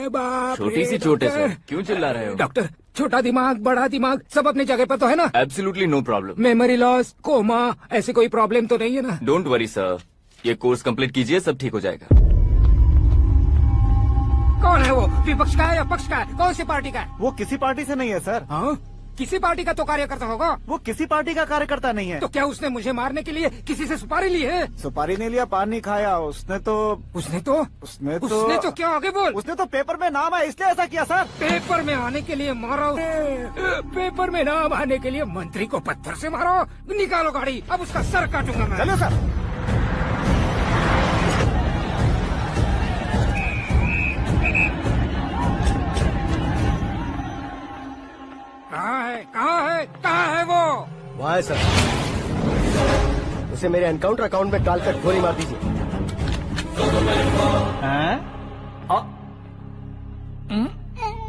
बाप छोटी सी रे, चोट है डॉक्टर। सर, क्यों चिल्ला रहे हो? डॉक्टर, छोटा दिमाग बड़ा दिमाग सब अपनी जगह पर तो है ना? Absolutely no problem. Memory loss, coma, ऐसी कोई प्रॉब्लम तो नहीं है ना? डोंट वरी सर, ये कोर्स कंप्लीट कीजिए, सब ठीक हो जाएगा। कौन है वो? विपक्ष का है या पक्ष का है? कौन सी पार्टी का है? वो किसी पार्टी से नहीं है सर। हाँ? किसी पार्टी का तो कार्यकर्ता होगा। वो किसी पार्टी का कार्यकर्ता नहीं है। तो क्या उसने मुझे मारने के लिए किसी से सुपारी ली है? सुपारी नहीं लिया, पान नहीं खाया। उसने तो क्या आगे बोल? उसने तो पेपर में नाम है इसलिए ऐसा किया सर। पेपर में आने के लिए मारो? पेपर में नाम आने के लिए मंत्री को पत्थर से मारो? निकालो गाड़ी, अब उसका सर काटूंगा मैं। चलो सर। कहाँ है वो? वहाँ है सर। उसे मेरे एनकाउंटर अकाउंट में डालकर गोली मार दीजिए।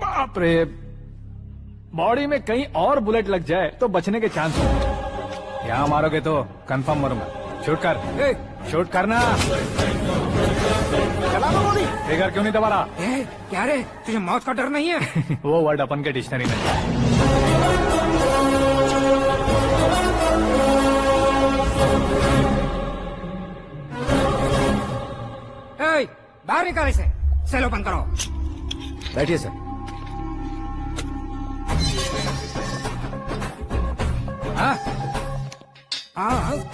बाप रे, बॉडी में कहीं और बुलेट लग जाए तो बचने के चांस हो। यहाँ मारोगे तो कंफर्म मरूंगा। शूट कर, शूट करना। चला दो गोली। फिगर क्यों नहीं दबा रहा? क्या रे, तुझे मौत का डर नहीं है? वो वर्ड अपन के डिक्शनरी में है। बाहर निकाल इसे, सेलो बंद करो। बैठिए सर।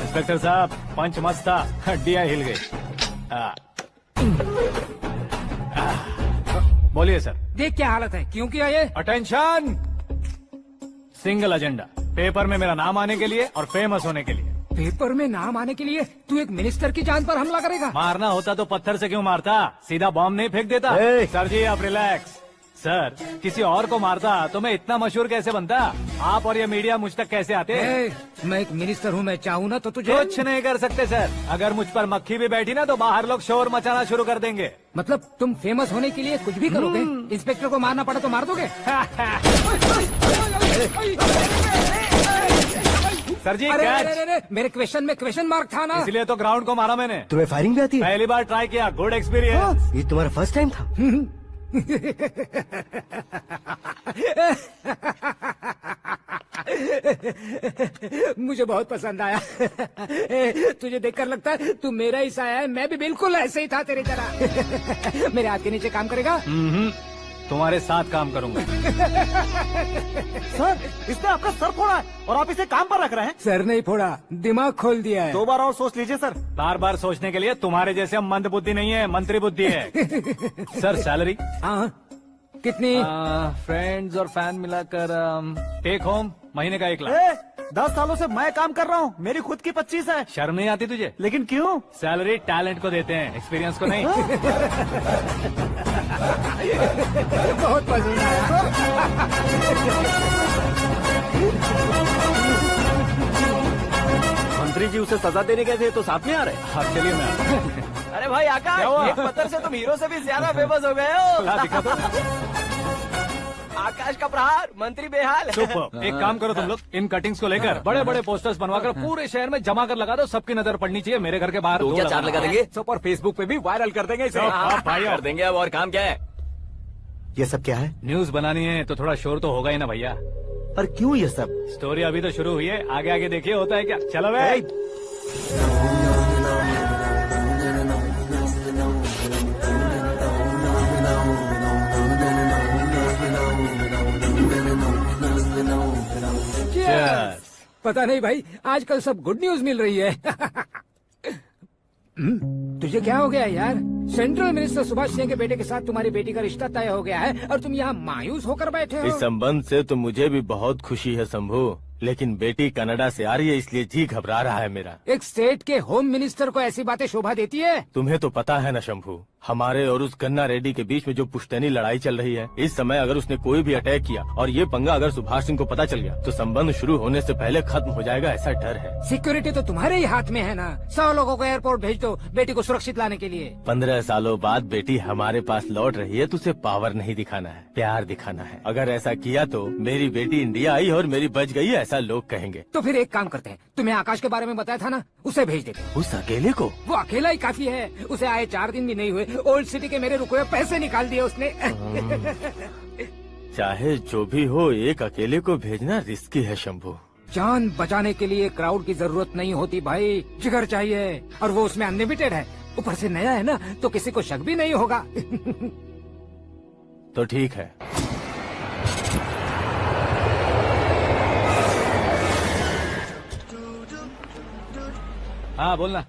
इंस्पेक्टर साहब, पंच मस्त था, हड्डियां हिल गई। बोलिए सर। देख क्या हालत है, क्यों किया ये? अटेंशन, सिंगल एजेंडा, पेपर में मेरा नाम आने के लिए और फेमस होने के लिए। पेपर में नाम आने के लिए तू एक मिनिस्टर की जान पर हमला करेगा? मारना होता तो पत्थर से क्यों मारता, सीधा बॉम्ब नहीं फेंक देता। सर जी आप रिलैक्स। सर, किसी और को मारता तो मैं इतना मशहूर कैसे बनता? आप और ये मीडिया मुझ तक कैसे आते? मैं एक मिनिस्टर हूँ, मैं चाहूँ ना तो तुझे कुछ नहीं कर सकते सर। अगर मुझ पर मक्खी भी बैठी ना तो बाहर लोग शोर मचाना शुरू कर देंगे। मतलब तुम फेमस होने के लिए कुछ भी करोगे? इंस्पेक्टर को मारना पड़ा तो मार दोगे? सर जी अरे, मेरे क्वेश्चन में क्वेश्चन मार्क था ना, इसलिए तो ग्राउंड को मारा मैंने। तुम्हें फायरिंग भी आती है? पहली बार ट्राई किया, गुड एक्सपीरियंस। ये तुम्हारा फर्स्ट टाइम था? मुझे बहुत पसंद आया। तुझे देखकर लगता है तू मेरा ही साया है। मैं भी बिल्कुल ऐसे ही था तेरी तरह। मेरे हाथ के नीचे काम करेगा? तुम्हारे साथ काम करूंगा। सर, इसने आपका सर फोड़ा है और आप इसे काम पर रख रहे हैं। सर नहीं फोड़ा, दिमाग खोल दिया है। 2 बार और सोच लीजिए सर। बार बार सोचने के लिए तुम्हारे जैसे मंद बुद्धि नहीं है, मंत्री बुद्धि है। Sir salary? हाँ, कितनी? फ्रेंड्स और फैन मिलाकर टेक होम महीने का 1 लाख। 10 सालों से मैं काम कर रहा हूँ, मेरी खुद की 25 है। शर्म नहीं आती तुझे? लेकिन क्यों? सैलरी टैलेंट को देते हैं, एक्सपीरियंस को नहीं। बहुत पसंद आया। मंत्री जी उसे सजा देने गए थे तो साथ में आ रहे? हाँ चलिए मैं आता हूं। अरे भाई आकाश, एक पत्थर से तुम हीरो से भी ज्यादा फेमस हो गए हो। दिखा तो। आकाश का प्रहार, मंत्री बेहाल। सुपर। एक काम करो तुम लोग, इन कटिंग्स को लेकर बड़े बड़े पोस्टर्स बनवाकर पूरे शहर में जमा कर लगा दो। सबकी नजर पड़नी चाहिए। मेरे घर के बाहर 2 या 4 लगा देंगे। और फेसबुक पे भी वायरल कर देंगे इसे। भाई कर देंगे। अब और काम क्या है? ये सब क्या है? न्यूज बनानी है तो थोड़ा शोर तो होगा ही ना भैया। पर क्यों ये सब? स्टोरी अभी तो शुरू हुई है, आगे आगे देखिए होता है क्या। चलो भाई। पता नहीं भाई, आजकल सब गुड न्यूज मिल रही है। तुझे क्या हो गया यार? सेंट्रल मिनिस्टर सुभाष सिंह के बेटे के साथ तुम्हारी बेटी का रिश्ता तय हो गया है और तुम यहाँ मायूस होकर बैठे हो। इस संबंध से तो मुझे भी बहुत खुशी है शंभू, लेकिन बेटी कनाडा से आ रही है इसलिए जी घबरा रहा है मेरा। एक स्टेट के होम मिनिस्टर को ऐसी बातें शोभा देती है? तुम्हें तो पता है ना शंभू, हमारे और उस गन्ना रेड्डी के बीच में जो पुश्तैनी लड़ाई चल रही है। इस समय अगर उसने कोई भी अटैक किया और ये पंगा अगर सुभाष सिंह को पता चल गया तो संबंध शुरू होने से पहले खत्म हो जाएगा, ऐसा डर है। सिक्योरिटी तो तुम्हारे ही हाथ में है ना। 100 लोगों को एयरपोर्ट भेज दो बेटी को सुरक्षित लाने के लिए। 15 सालों बाद बेटी हमारे पास लौट रही है तो उसे पावर नहीं दिखाना है, प्यार दिखाना है। अगर ऐसा किया तो मेरी बेटी इंडिया आई और मेरी बच गई, ऐसा लोग कहेंगे। तो फिर एक काम करते हैं, तुम्हें आकाश के बारे में बताया था ना, उसे भेज देते। उस अकेले को? वो अकेला ही काफी है। उसे आए 4 दिन भी नहीं हुए, ओल्ड सिटी के मेरे रुके हुए पैसे निकाल दिए उसने। चाहे जो भी हो, एक अकेले को भेजना रिस्की है शंभू। जान बचाने के लिए क्राउड की जरूरत नहीं होती भाई, जिगर चाहिए, और वो उसमें अनलिमिटेड है। ऊपर से नया है ना, तो किसी को शक भी नहीं होगा। तो ठीक है। हाँ बोलना।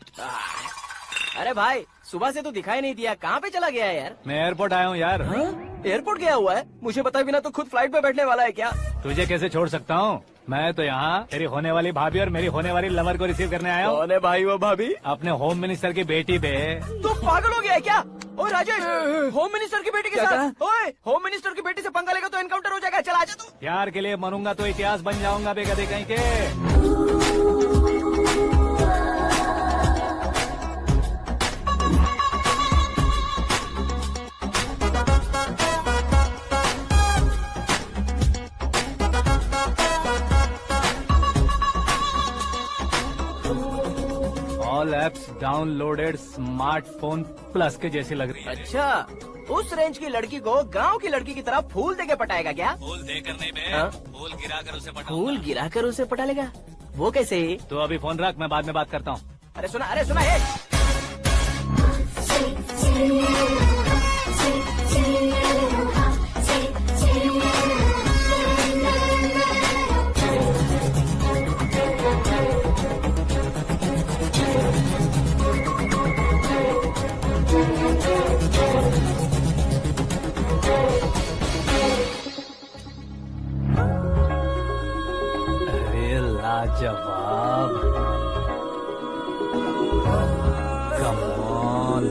अरे भाई, सुबह से तो दिखाई नहीं दिया, कहाँ पे चला गया है यार? मैं एयरपोर्ट आया हूँ यार। एयरपोर्ट गया हुआ है? मुझे बताए बिना तो खुद फ्लाइट पे बैठने वाला है क्या? तुझे कैसे छोड़ सकता हूँ? मैं तो यहाँ तेरी होने वाली भाभी और मेरी होने वाली लवर को रिसीव करने आया हूँ। कौन है भाई वो भाभी? अपने होम मिनिस्टर की बेटी पे। तो पागल हो गया है क्या? ओए राजेश, होम मिनिस्टर की बेटी के साथ? ओए, होम मिनिस्टर की बेटी से पंगा लेगा तो एनकाउंटर हो जाएगा। चल आजा तू। प्यार के लिए मरूंगा तो इतिहास बन जाऊंगा बेगधे कहीं के। All apps downloaded smartphone plus के जैसी लग रही है। अच्छा, उस रेंज की लड़की को गांव की लड़की की तरह फूल देके पटाएगा क्या? फूल देकर नहीं बे, हाँ? फूल गिराकर उसे पटा। फूल गिराकर उसे पटा लेगा? वो कैसे? तो अभी फोन रख, मैं बाद में बात करता हूँ। अरे सुना ये। अरे लाजवाब, कम ऑन।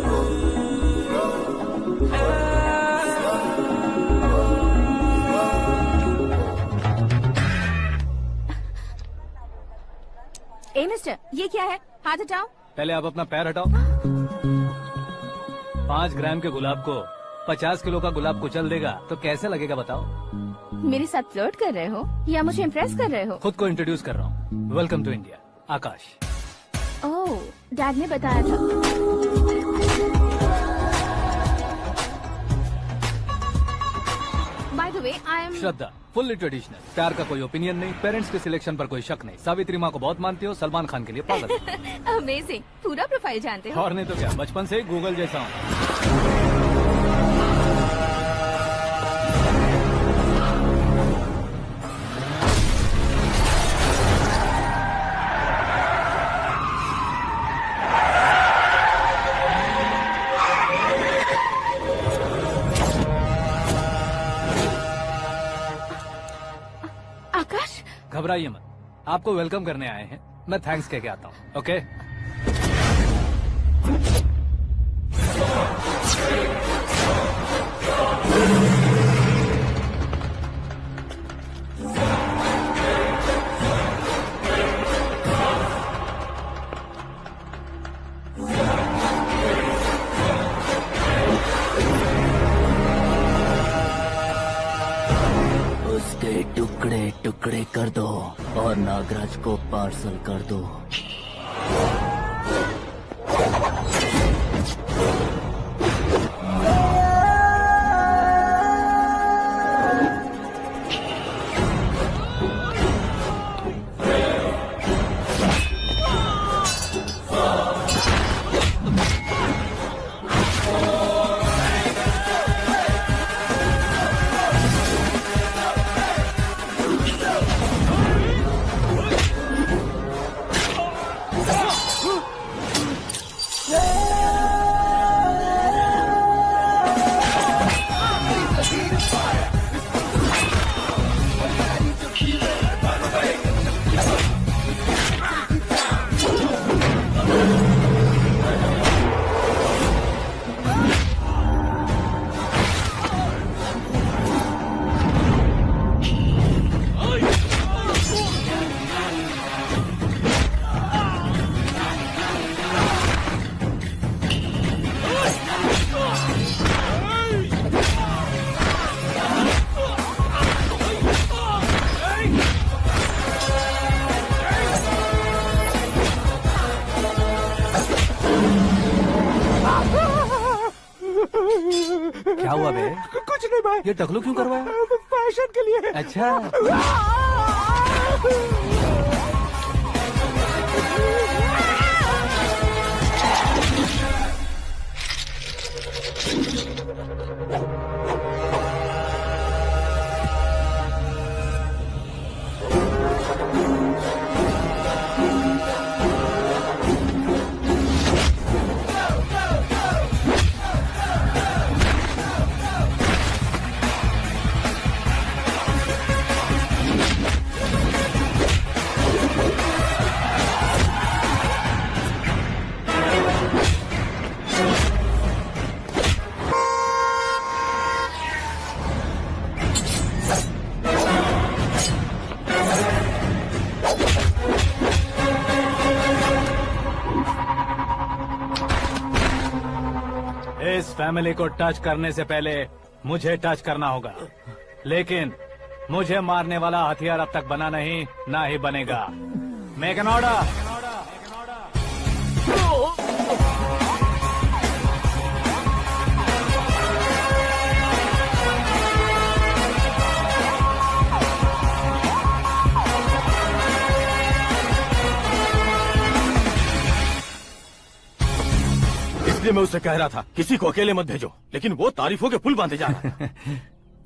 ए मिस्टर, ये क्या है? हाथ हटाओ। पहले आप अपना पैर हटाओ। 5 ग्राम के गुलाब को 50 किलो का गुलाब कुचल देगा तो कैसे लगेगा बताओ? मेरे साथ फ्लर्ट कर रहे हो या मुझे इम्प्रेस कर रहे हो? खुद को इंट्रोड्यूस कर रहा हूँ। Welcome to India, Akash. Oh, dad ने बताया था। By the way, I am Shraddha, fully traditional. प्यार का कोई ओपिनियन नहीं, पेरेंट्स के सिलेक्शन पर कोई शक नहीं। सावित्री माँ को बहुत मानती हो, सलमान खान के लिए पागल। अमेजिंग, पूरा प्रोफाइल जानते हो। और नहीं तो क्या, बचपन से ही गूगल जैसा हूँ। आकाश, घबराइए मत, आपको वेलकम करने आए हैं। मैं थैंक्स कह के आता हूँ। ओके? उसके टुकड़े टुकड़े कर दो और नागराज को पार्सल कर दो। क्या हुआ बे? कुछ नहीं भाई, ये टकलू क्यों करवाया? फैशन के लिए। अच्छा, इस फैमिली को टच करने से पहले मुझे टच करना होगा, लेकिन मुझे मारने वाला हथियार अब तक बना नहीं, ना ही बनेगा। Make an order. इसलिए मैं उससे कह रहा था किसी को अकेले मत भेजो, लेकिन वो तारीफों के पुल बांधे जा रहा है।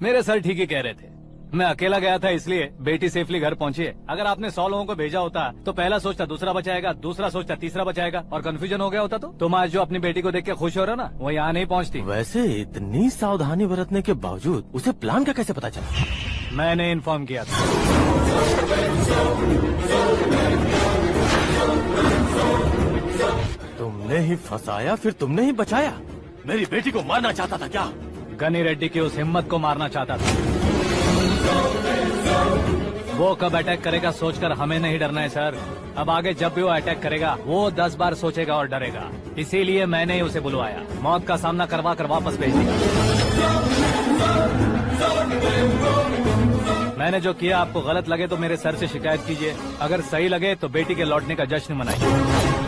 मेरे सर ठीक ही कह रहे थे। मैं अकेला गया था इसलिए बेटी सेफली घर पहुंची है। अगर आपने 100 लोगों को भेजा होता तो पहला सोचता दूसरा बचाएगा, दूसरा सोचता तीसरा बचाएगा, और कंफ्यूजन हो गया होता तो तुम आज जो अपनी बेटी को देख के खुश हो रहे हो ना, वो यहाँ नहीं पहुँचती। वैसे इतनी सावधानी बरतने के बावजूद उसे प्लान का कैसे पता चला? मैंने इन्फॉर्म किया था। तुमने ही फंसाया, फिर तुमने ही बचाया। मेरी बेटी को मारना चाहता था क्या? गनी रेड्डी की उस हिम्मत को मारना चाहता था। वो कब अटैक करेगा सोचकर हमें नहीं डरना है सर। अब आगे जब भी वो अटैक करेगा वो 10 बार सोचेगा और डरेगा। इसीलिए मैंने ही उसे बुलवाया, मौत का सामना करवा कर वापस भेज दिया। मैंने जो किया आपको गलत लगे तो मेरे सर से शिकायत कीजिए, अगर सही लगे तो बेटी के लौटने का जश्न मनाइए।